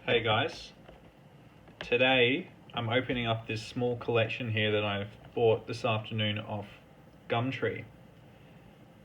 Hey guys, today I'm opening up this small collection here that I've bought this afternoon off Gumtree.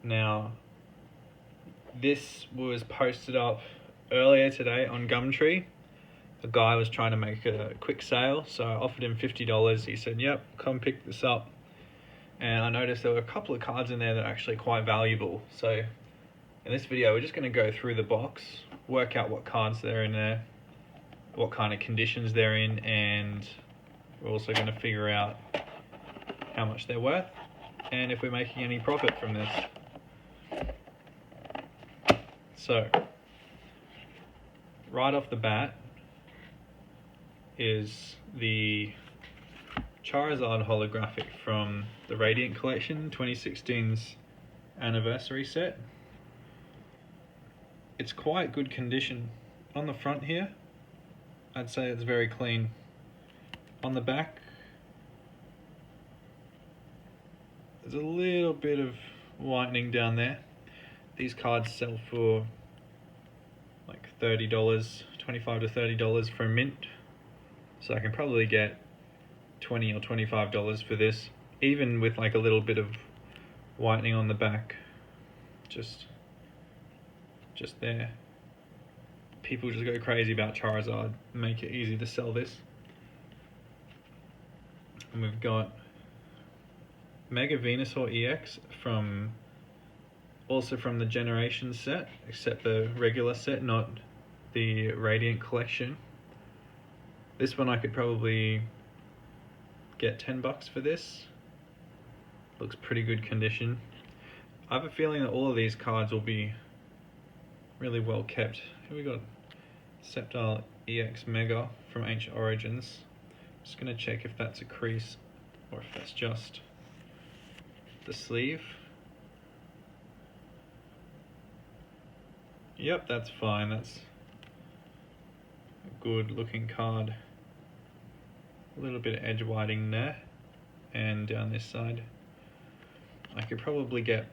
Now, this was posted up earlier today on Gumtree. A guy was trying to make a quick sale, so I offered him $50. He said, yep, come pick this up. And I noticed there were a couple of cards in there that are actually quite valuable. So in this video, we're just going to go through the box, work out what cards there are in there, what kind of conditions they're in, and we're also going to figure out how much they're worth and if we're making any profit from this. So, right off the bat is the Charizard holographic from the Radiant Collection 2016's anniversary set. It's quite good condition. On the front here, I'd say it's very clean. On the back, there's a little bit of whitening down there. These cards sell for like $30, $25 to $30 for a mint. So I can probably get $20 or $25 for this, even with like a little bit of whitening on the back. Just there. People just go crazy about Charizard, make it easy to sell this. And we've got Mega Venusaur EX also from the Generation set, except the regular set, not the Radiant Collection. This one I could probably get $10 for this. Looks pretty good condition. I have a feeling that all of these cards will be really well kept. Here we got Septal EX Mega from Ancient Origins. Just going to check if that's a crease or if that's just the sleeve. Yep, that's fine. That's a good looking card. A little bit of edge whiting there and down this side. I could probably get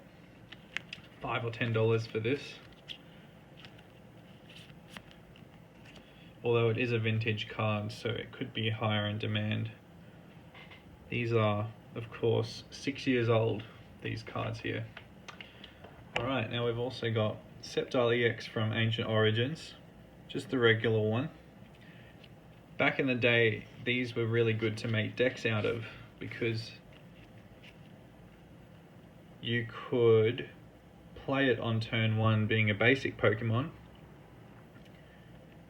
$5 or $10 for this. Although it is a vintage card, so it could be higher in demand. These are, of course, 6 years old, these cards here. Alright, now we've also got Septal EX from Ancient Origins, just the regular one. Back in the day, these were really good to make decks out of, because you could play it on turn 1 being a basic Pokemon,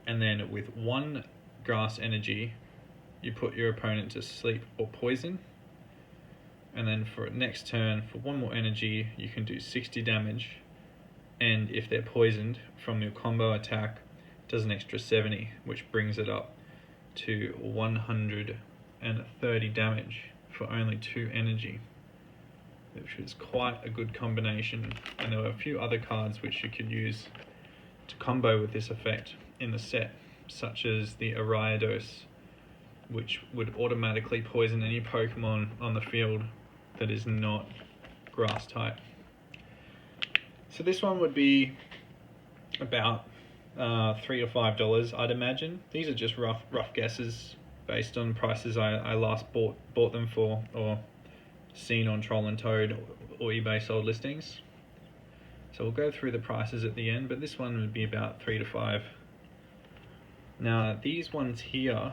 and then with 1 grass energy, you put your opponent to sleep or poison. And then for next turn, for 1 more energy, you can do 60 damage. And if they're poisoned from your combo attack, it does an extra 70, which brings it up to 130 damage for only 2 energy, which is quite a good combination. And there were a few other cards which you could use to combo with this effect in the set, such as the Ariados, which would automatically poison any Pokemon on the field that is not grass type. So this one would be about $3 to $5, I'd imagine. These are just rough guesses based on prices I last bought them for, or seen on Troll and Toad or eBay sold listings. So we'll go through the prices at the end, but this one would be about $3 to $5. Now these ones here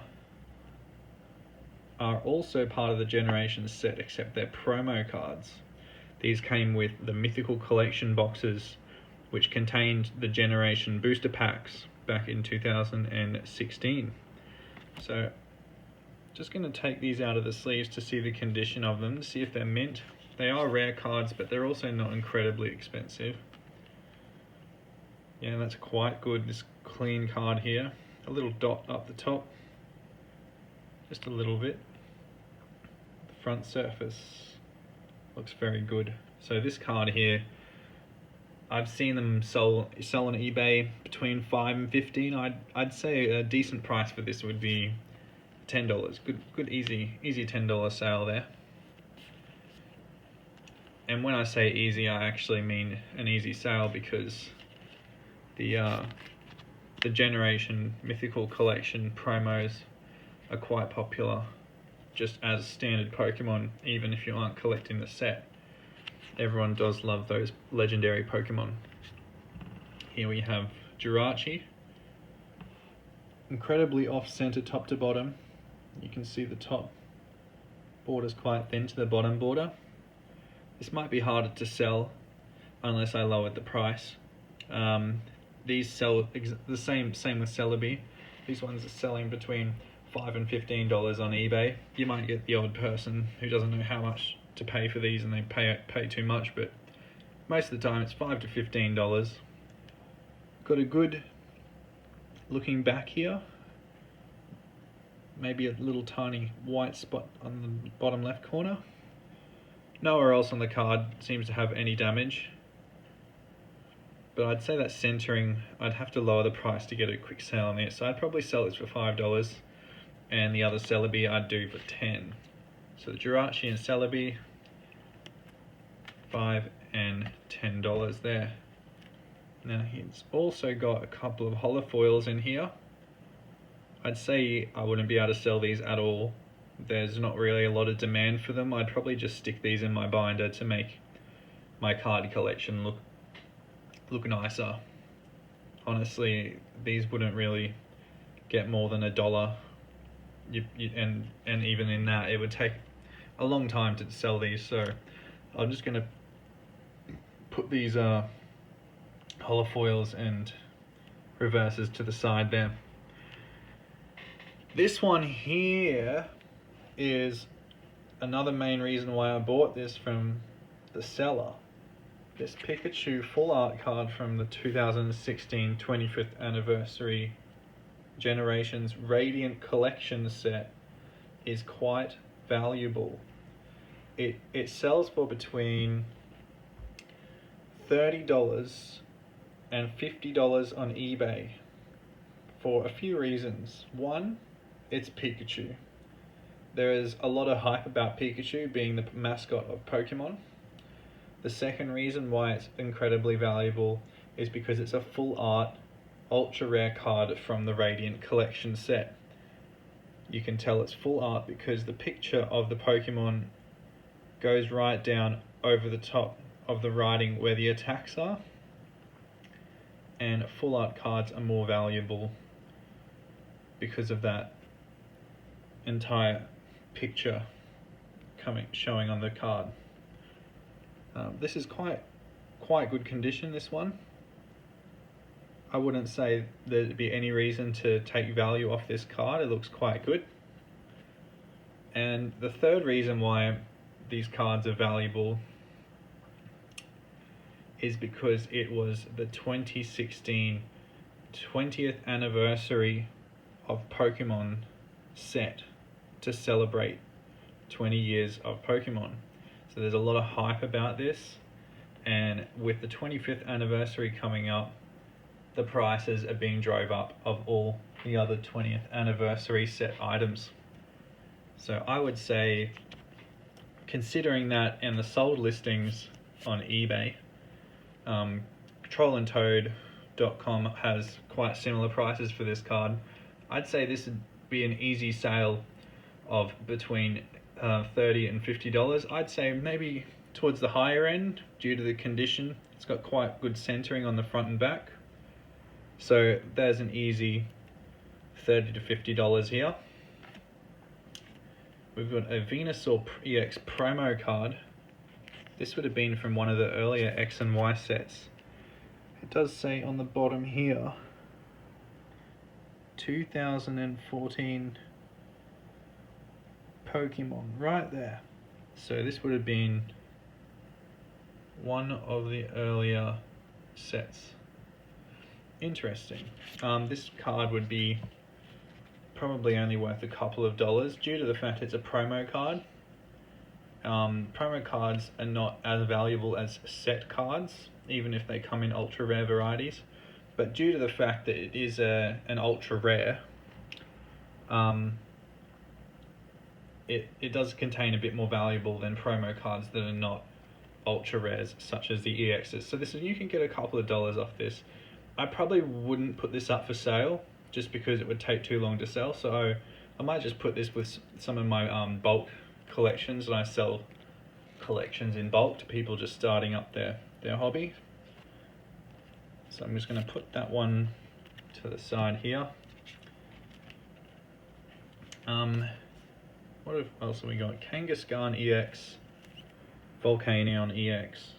are also part of the Generation set, except they're promo cards. These came with the Mythical Collection boxes, which contained the Generation booster packs back in 2016. So just going to take these out of the sleeves to see the condition of them, to see if they're mint. They are rare cards, but they're also not incredibly expensive. Yeah, that's quite good, this clean card here. A little dot up the top, just a little bit. The front surface looks very good. So this card here, I've seen them sell on eBay between $5 and $15. I'd say a decent price for this would be $10. Good easy $10 sale there. And when I say easy, I actually mean an easy sale, because the the Generation Mythical Collection promos are quite popular just as standard Pokemon, even if you aren't collecting the set. Everyone does love those legendary Pokemon. Here we have Jirachi. Incredibly off-center top to bottom. You can see the top border's quite thin to the bottom border. This might be harder to sell unless I lowered the price. These sell the same with Celebi. These ones are selling between $5 and $15 on eBay. You might get the odd person who doesn't know how much to pay for these and they pay too much, but most of the time it's $5 to $15. Got a good looking back here. Maybe a little tiny white spot on the bottom left corner. Nowhere else on the card seems to have any damage. But I'd say that centering, I'd have to lower the price to get a quick sale on this. So I'd probably sell this for $5, and the other Celebi I'd do for $10. So the Jirachi and Celebi, $5 and $10 there. Now he's also got a couple of holofoils in here. I'd say I wouldn't be able to sell these at all. There's not really a lot of demand for them. I'd probably just stick these in my binder to make my card collection look nicer. Honestly, these wouldn't really get more than $1. And even in that, it would take a long time to sell these. So I'm just gonna put these holofoils and reverses to the side there. This one here is another main reason why I bought this from the seller. This Pikachu full art card from the 2016 25th anniversary Generations Radiant Collection set is quite valuable. It sells for between $30 and $50 on eBay for a few reasons. One, it's Pikachu. There is a lot of hype about Pikachu being the mascot of Pokemon. The second reason why it's incredibly valuable is because it's a full art, ultra rare card from the Radiant Collection set. You can tell it's full art because the picture of the Pokemon goes right down over the top of the writing where the attacks are, and full art cards are more valuable because of that entire picture showing on the card. This is quite good condition, this one. I wouldn't say there'd be any reason to take value off this card. It looks quite good. And the third reason why these cards are valuable is because it was the 2016 20th anniversary of Pokemon set to celebrate 20 years of Pokemon. So there's a lot of hype about this, and with the 25th anniversary coming up, the prices are being drove up of all the other 20th anniversary set items. So I would say, considering that and the sold listings on eBay, trollandtoad.com has quite similar prices for this card. I'd say this would be an easy sale of between $30 and $50. I'd say maybe towards the higher end due to the condition. It's got quite good centering on the front and back. So there's an easy $30 to $50 here. We've got a Venusaur EX promo card. This would have been from one of the earlier X and Y sets. It does say on the bottom here, 2014 Pokemon, right there. So this would have been one of the earlier sets. Interesting. This card would be probably only worth a couple of dollars due to the fact it's a promo card. Promo cards are not as valuable as set cards, even if they come in ultra rare varieties. But due to the fact that it is an ultra rare, it does contain a bit more valuable than promo cards that are not ultra rares, such as the EXs. So you can get a couple of dollars off this. I probably wouldn't put this up for sale just because it would take too long to sell. So I might just put this with some of my bulk collections, and I sell collections in bulk to people just starting up their hobby. So I'm just going to put that one to the side here. What else have we got? Kangaskhan EX, Volcanion EX.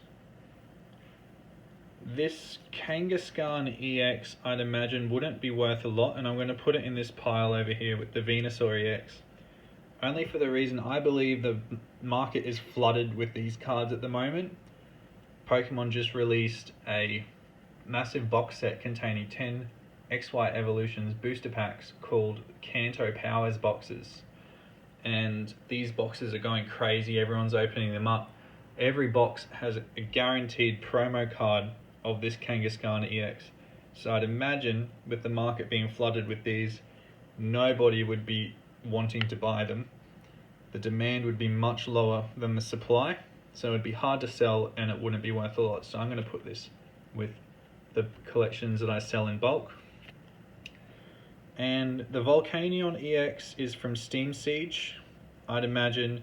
This Kangaskhan EX, I'd imagine, wouldn't be worth a lot, and I'm going to put it in this pile over here with the Venusaur EX. Only for the reason I believe the market is flooded with these cards at the moment. Pokemon just released a massive box set containing 10 XY Evolutions booster packs called Kanto Powers boxes. And these boxes are going crazy, everyone's opening them up. Every box has a guaranteed promo card of this Kangaskhan EX. So I'd imagine with the market being flooded with these, nobody would be wanting to buy them. The demand would be much lower than the supply, so it would be hard to sell and it wouldn't be worth a lot. So I'm going to put this with the collections that I sell in bulk. And the Volcanion EX is from Steam Siege. I'd imagine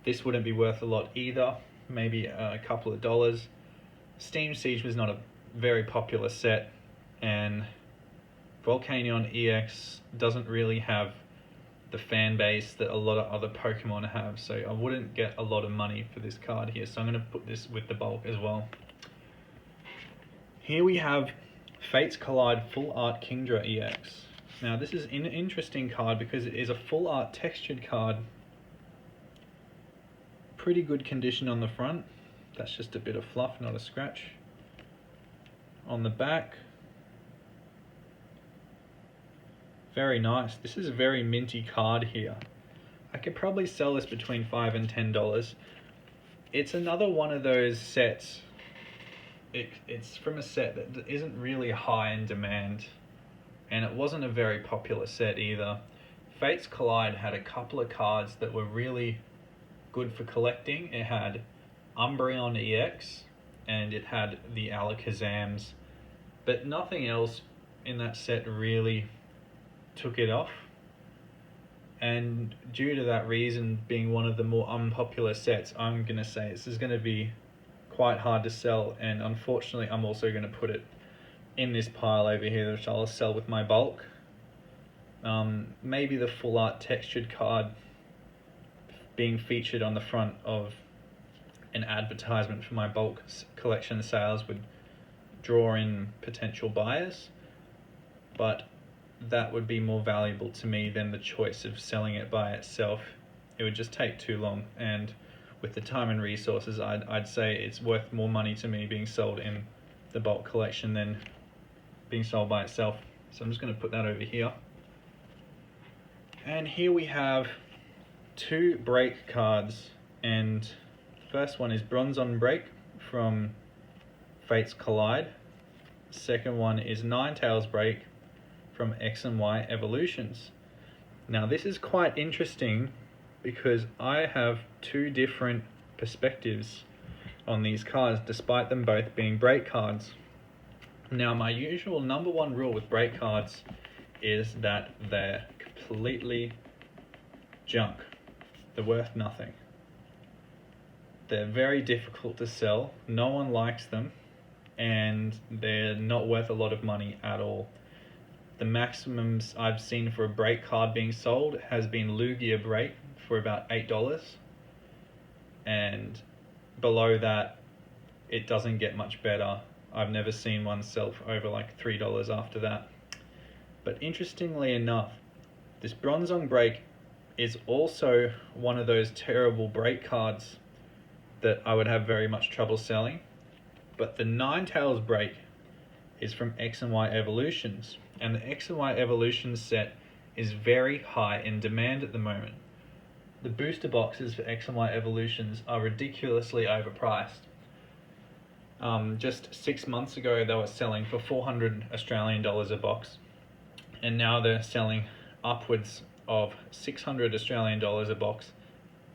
this wouldn't be worth a lot either, maybe a couple of dollars. Steam Siege was not a very popular set, and Volcanion EX doesn't really have the fan base that a lot of other Pokemon have, so I wouldn't get a lot of money for this card here, so I'm going to put this with the bulk as well. Here we have Fates Collide Full Art Kingdra EX. Now this is an interesting card because it is a full art textured card. Pretty good condition on the front. That's just a bit of fluff, not a scratch. On the back, very nice. This is a very minty card here. I could probably sell this between $5 and $10. It's another one of those sets. It's from a set that isn't really high in demand, and it wasn't a very popular set either. Fates Collide had a couple of cards that were really good for collecting. It had Umbreon EX and it had the Alakazams, but nothing else in that set really took it off. And due to that reason being one of the more unpopular sets, I'm going to say this is going to be quite hard to sell, and unfortunately I'm also going to put it in this pile over here, which I'll sell with my bulk. Maybe the full art textured card being featured on the front of an advertisement for my bulk collection sales would draw in potential buyers, but that would be more valuable to me than the choice of selling it by itself. It would just take too long, and with the time and resources, I'd say it's worth more money to me being sold in the bulk collection than being sold by itself. So I'm just going to put that over here. And here we have two break cards, and the first one is Bronze on Break from Fates Collide. The second one is Ninetales Break from X and Y Evolutions. Now this is quite interesting because I have two different perspectives on these cards despite them both being break cards. Now my usual number one rule with break cards is that they're completely junk. They're worth nothing. They're very difficult to sell, no one likes them, and they're not worth a lot of money at all. The maximums I've seen for a break card being sold has been Lugia Break for about $8, and below that it doesn't get much better. I've never seen one sell for over like $3 after that. But interestingly enough, this Bronze on Break is also one of those terrible break cards that I would have very much trouble selling. But the Ninetales Break is from X and Y Evolutions, and the X and Y Evolutions set is very high in demand at the moment. The booster boxes for X and Y Evolutions are ridiculously overpriced. Just 6 months ago they were selling for 400 Australian dollars a box, and now they're selling upwards of 600 Australian dollars a box.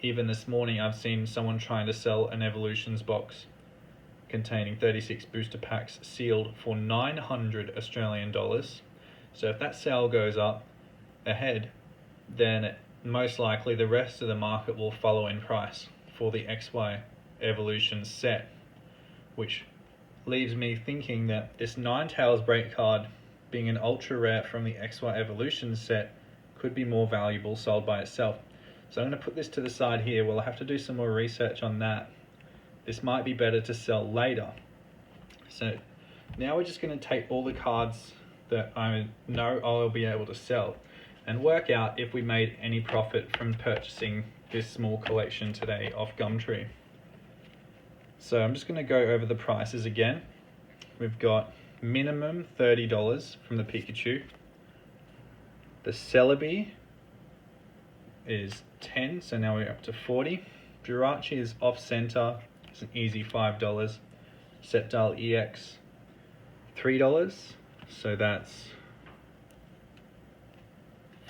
Even this morning I've seen someone trying to sell an Evolutions box containing 36 booster packs sealed for 900 Australian dollars. So if that sale goes up ahead, then most likely the rest of the market will follow in price for the XY Evolution set, which leaves me thinking that this Ninetales break card, being an ultra rare from the XY Evolution set, could be more valuable sold by itself. So I'm going to put this to the side here. We'll have to do some more research on that. This might be better to sell later. So now we're just going to take all the cards that I know I'll be able to sell and work out if we made any profit from purchasing this small collection today off Gumtree. So I'm just going to go over the prices again. We've got minimum $30 from the Pikachu. The Celebi is 10, so now we're up to 40. Jirachi is off center, it's an easy $5. Septal EX, $3, so that's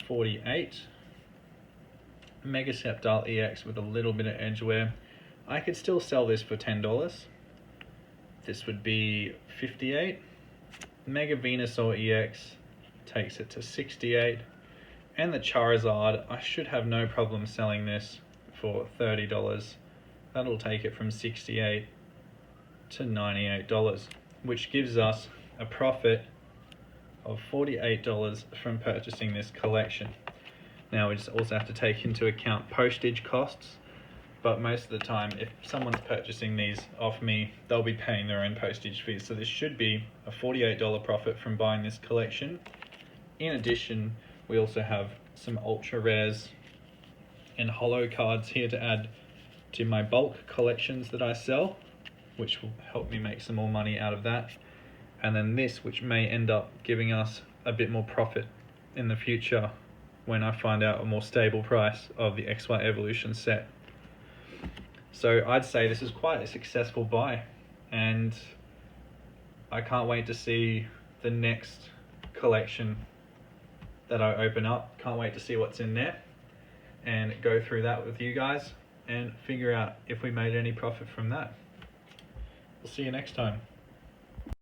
48. Mega Septal EX with a little bit of edge wear. I could still sell this for $10. This would be 58. Mega Venusaur EX takes it to 68. And the Charizard, I should have no problem selling this for $30. That'll take it from 68 to $98, which gives us a profit of $48 from purchasing this collection. Now we just also have to take into account postage costs, but most of the time if someone's purchasing these off me, they'll be paying their own postage fees. So this should be a $48 profit from buying this collection. In addition, we also have some ultra rares and holo cards here to add to my bulk collections that I sell, which will help me make some more money out of that. And then this, which may end up giving us a bit more profit in the future when I find out a more stable price of the XY Evolution set. So I'd say this is quite a successful buy, and I can't wait to see the next collection that I open up. Can't wait to see what's in there and go through that with you guys and figure out if we made any profit from that. We'll see you next time.